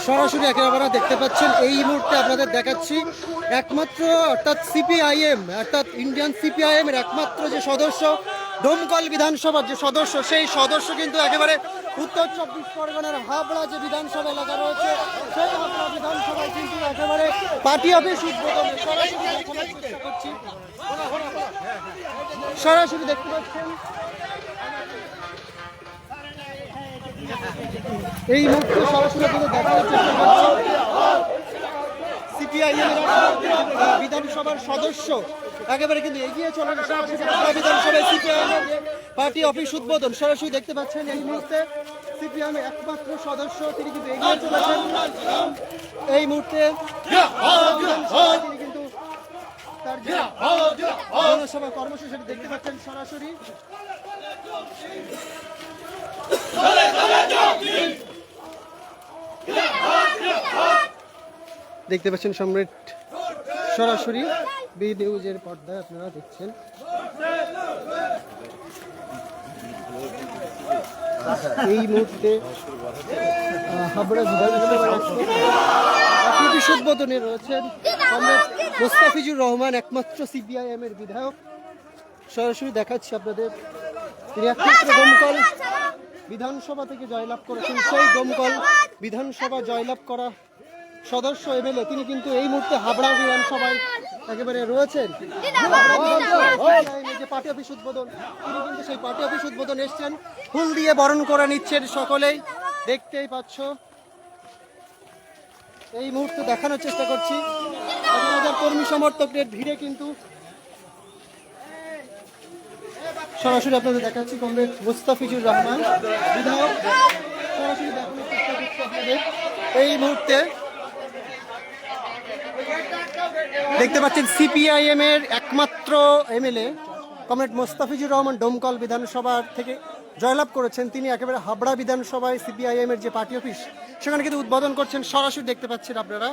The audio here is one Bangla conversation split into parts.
সরাসরি একেবারে দেখতে পাচ্ছেন এই মুহূর্তে আপনাদের দেখাচ্ছি একমাত্র অর্থাৎ সিপিআইএম অর্থাৎ ইন্ডিয়ান সিপিআইএম এর একমাত্র যে সদস্য ডোমকল বিধানসভার যে সদস্য সেই সদস্য কিন্তু একেবারে উত্তর 24 পরগনার হাবড়া যে বিধানসভা এলাকা রয়েছে সেই হাবড়া বিধানসভায় কিন্তু একেবারে পার্টি অফিস উদ্বোধনে সরাসরি দেখতে পাচ্ছেন এই মুহূর্তে সরাসরি দেখানোর চেষ্টা করছি সিপিআইএম বিধানসভার সদস্য একেবারে কিন্তু এগিয়ে চলে বিধানসভায় সিপিআইএম পার্টি অফিস উদ্বোধন সরাসরি দেখতে পাচ্ছেন এই মুহূর্তে সিপিআইএম একমাত্র সদস্য তিনি কিন্তু এগিয়ে চলেছেন এই মুহূর্তে তিনি কিন্তু তার জনসভা কর্মসূচি দেখতে পাচ্ছেন সরাসরি দেখতে পাচ্ছেন সম্রাট সরাসরি বি নিউজের পর্দায় আপনারা দেখছেন এই মুহূর্তে হাবড়া বিধানসভার অফিস উদ্বোধনে রয়েছেন সম্রাট মোস্তাফিজুর রহমান একমাত্র সিপিআইএম এর বিধায়ক সরাসরি দেখাচ্ছি আপনাদের তিনি একমাত্র দমকল বিধানসভা থেকে জয়লাভ করেছেন সেই দমকল বিধানসভা জয়লাভ করা সদস্য এমএলএ তিনি কিন্তু এই মুহূর্তে হাবড়া বিধানসভায় একেবারে রয়েছেন যে পার্টি অফিস উদ্বোধন তিনি কিন্তু সেই পার্টি অফিস উদ্বোধন এসছেন ফুল দিয়ে বরণ করে নিচ্ছেন সকলেই দেখতেই পাচ্ছ এই মুহূর্তে দেখানোর চেষ্টা করছি হাজার কর্মী সমর্থকদের ভিড়ে কিন্তু সরাসরি আপনাদের দেখাচ্ছি কমরেড মোস্তাফিজুর রহমান বিধায়ক সরাসরি দেখানোর চেষ্টা করছি আপনাদের এই মুহূর্তে দেখতে পাচ্ছেন সিপিআইএম এর একমাত্র এমএলএ কমরেড মোস্তাফিজুর রহমান ডোমকল বিধানসভা থেকে জয়লাভ করেছেন তিনি একেবারে হাবড়া বিধানসভায় সিপিআইএম এর যে পার্টি অফিস সেখানে কিন্তু উদ্বোধন করছেন সরাসরি দেখতে পাচ্ছেন আপনারা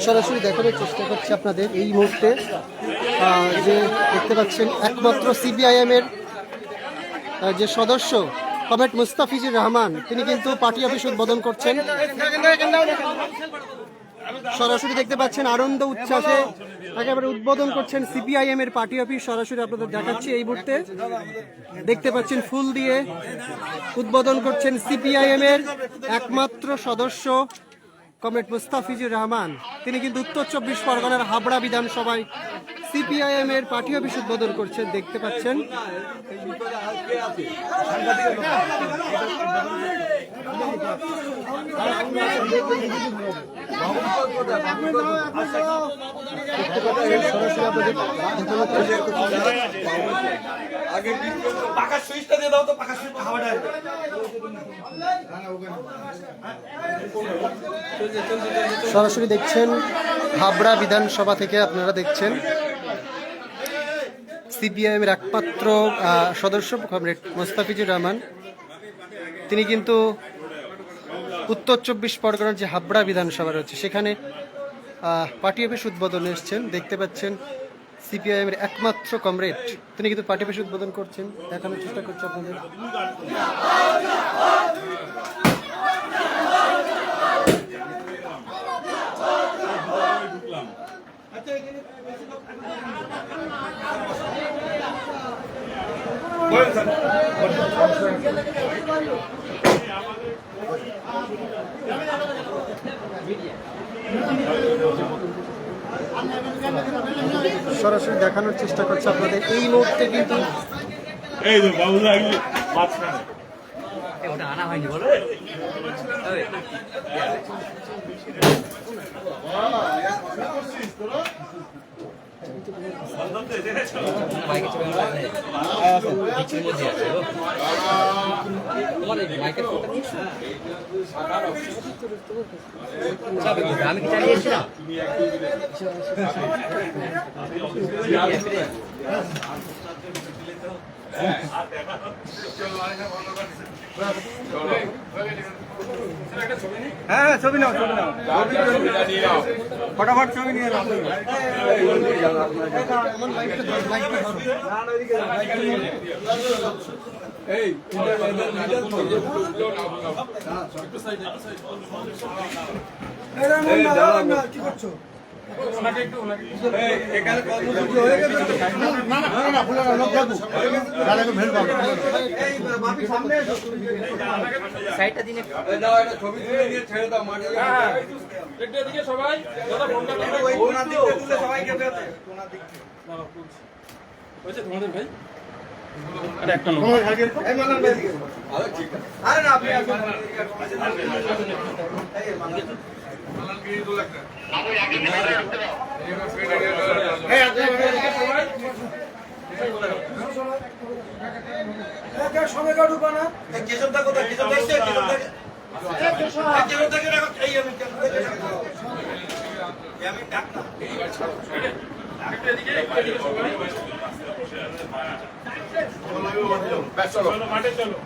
সরাসরি দেখানোর চেষ্টা করছি আপনাদের এই মুহূর্তে যে দেখতে পাচ্ছেন একমাত্র সিপিআইএম এর যে সদস্য কমরেড মোস্তাফিজুর রহমান তিনি কিন্তু পার্টি অফিস উদ্বোধন করছেন সরাসরি দেখতে পাচ্ছেন আনন্দ উচ্ছ্বাসে একেবারে উদ্বোধন করছেন সিপিআইএম এর পার্টি অফিস সরাসরি আপনাদের দেখাচ্ছি এই মুহূর্তে দেখতে পাচ্ছেন ফুল দিয়ে উদ্বোধন করছেন সিপিআইএম এর একমাত্র সদস্য কমরেড মোস্তাফিজুর রহমান তিনি কিন্তু উত্তর 24 পরগনার হাবড়া বিধানসভায় সিপিআইএম এর পার্টি অফিস উদ্বোধন করছেন দেখতে পাচ্ছেন সরাসরি দেখছেন হাবড়া বিধানসভা থেকে আপনারা দেখছেন সিপিআইএম এর একমাত্র সদস্য কমরেড মোস্তাফিজুর রহমান তিনি কিন্তু উত্তর 24 পরগনার যে হাবড়া বিধানসভা রয়েছে সেখানে পার্টি অফিস উদ্বোধনে এসছেন দেখতে পাচ্ছেন সিপিআইএম এর একমাত্র কমরেড তিনি কিন্তু পার্টি অফিস উদ্বোধন করছেন দেখানোর চেষ্টা করছে আপনাদের সরাসরি দেখানোর চেষ্টা করছে আপনাদের এই মুহূর্তে কিন্তু এই তো বাবু লাগলে মাঝখানে ওটা আনা হয়নি বলো বাইকের ছবি বিচের মধ্যে আছে ও। তোমার এই বাইকের ফটো নিয়ে আমি কি চালিয়েছিলাম হ্যাঁ ছবি নাও ফটাফট ছবি নিয়ে নাও কি করছো এখানে কর্মসূচি হয়ে গেছে সাইডটা দিনে ছবি তুলে নিয়ে ছেড়ে দাও মাঠে সবাই সবাইকে আরে না আপনি সময় কাটু বানা কেশবদা কোথায় কেশবদা এসে কেশবদাকে রাখো এই আমি ডাক না চলো মাঠে চলো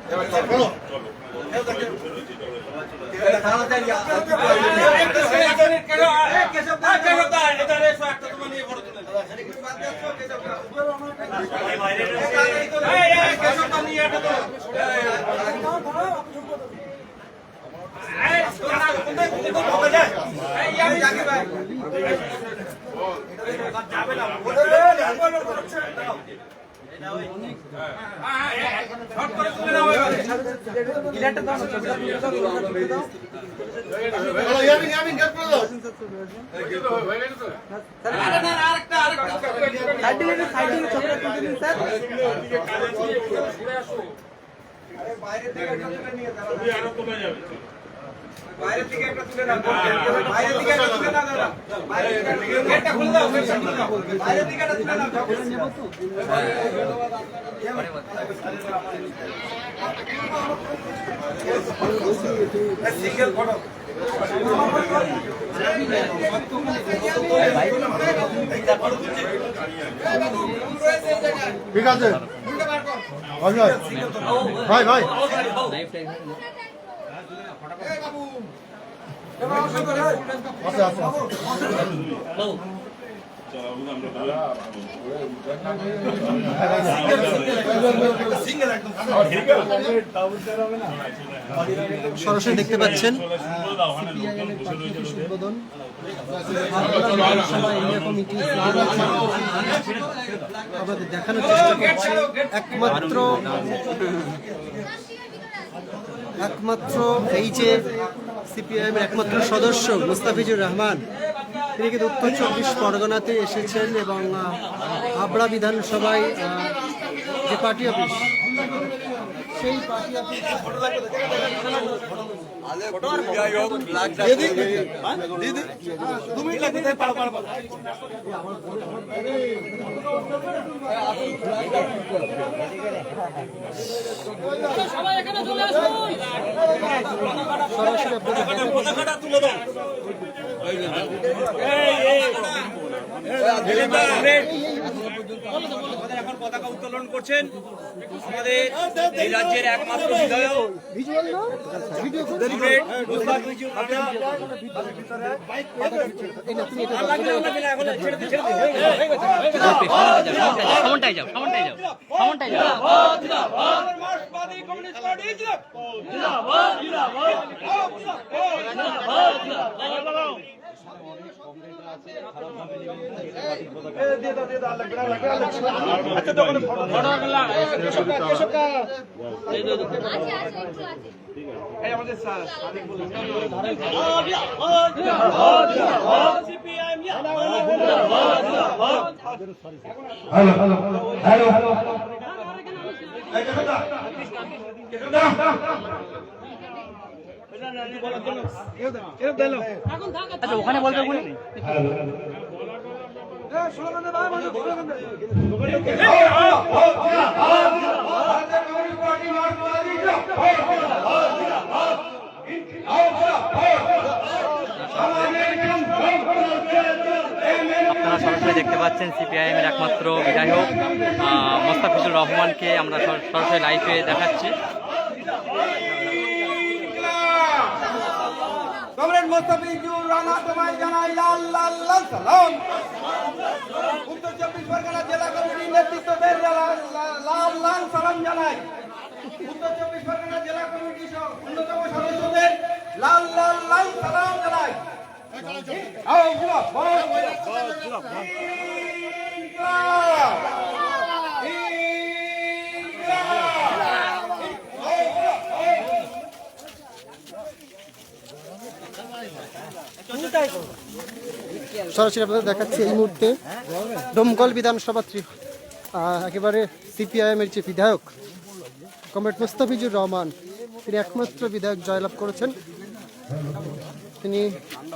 বাইরে থেকে একটা তুলে নাও বাইরে থেকে একটা তুলে নাও দাদা বাইরে থেকে একটা খুলে দাও বাইরে থেকে একটা তুলে নাও নেব তো সিঙ্গেল ফটো ঠিক আছে ভাই ভাই সরাসরি দেখতে পাচ্ছেন উদ্বোধন আমাদের দেখানোর চেষ্টা করছি একমাত্র এই যে সিপিআইএমের একমাত্র সদস্য মুস্তাফিজুর রহমান তিনি কিন্তু উত্তর 24 পরগনাতে এসেছেন এবং হাবড়া বিধানসভায় যে পার্টি অফিস সেই পার্টি অফিস এখন পতাকা উত্তোলন করছেন আমাদের এই রাজ্যের একমাত্র বিধায়ক সামনটাই যাও আচ্ছা ওখানে বলবে বলি আপনারা সরাসরি দেখতে পাচ্ছেন সিপিআইএম এর একমাত্র বিধায়ক মোস্তাফিজুর রহমানকে আমরা সরাসরি লাইভে দেখাচ্ছি। কমরেড মোস্তাফিজুর রানা তোমায় জানাই লাল লাল লাল সালাম। উত্তর 24 পরগনা জেলা কমিটির নেতৃত্বদের লাল লাল সালাম জানাই। উত্তর 24 পরগনা জেলা কমিটির অন্যতম সদস্যদের লাল লাল লাল সালাম জানাই। সরাসরি আপনাদের দেখাচ্ছি এই মুহূর্তে ডোমকল বিধানসভা একেবারে সিপিআইএম এর যে বিধায়ক কমরেড মোস্তাফিজুর রহমান, তিনি একমাত্র বিধায়ক জয়লাভ করেছেন। তিনি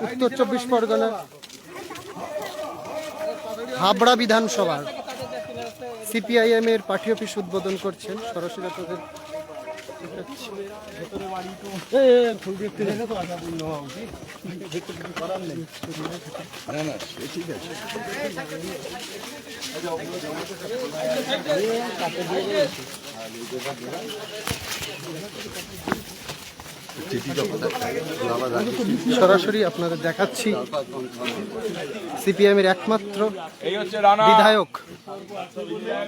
উত্তর 24 পরগনা হাবড়া বিধানসভার সিপিআইএম এর পার্টি অফিস উদ্বোধন করছেন। সরাসরি আপনাদের সরাসরি আপনাদের দেখাচ্ছি সিপিএম এর একমাত্র বিধায়ক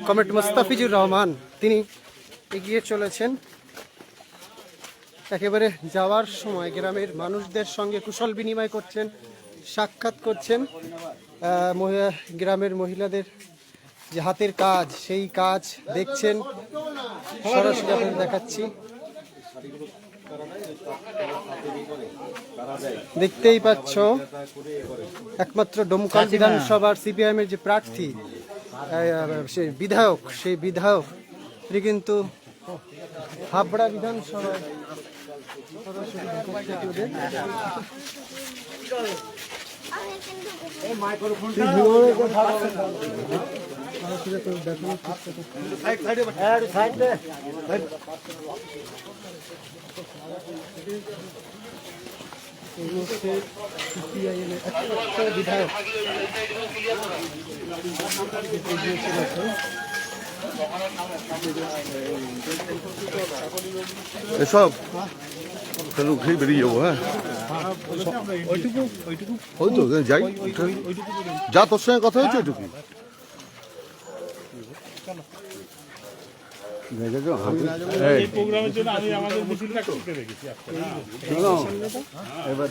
কমরেড মোস্তাফিজুর রহমান, তিনি এগিয়ে চলেছেন। একেবারে যাওয়ার সময় গ্রামের মানুষদের সঙ্গে কুশল বিনিময় করছেন, সাক্ষাৎ করছেন। গ্রামের মহিলাদের যে হাতের কাজ, সেই কাজ দেখছেন। সরাসরি আপনাদের দেখাচ্ছি, দেখতেই পাচ্ছ একমাত্র ডোমকল বিধানসভার সিপিআইএম এর যে প্রার্থী সেই বিধায়ক, তিনি কিন্তু হাবড়া বিধানসভায় বিধায়ক এসব তাহলে খেয়ে বেরিয়ে যাবো। হ্যাঁ ওই তো যাই, যা তোর সঙ্গে কথা হয়েছে ওইটুকু। এই প্রোগ্রামের জন্য আমি আমাদের মিছিলটা করতে রেখেছি। এবার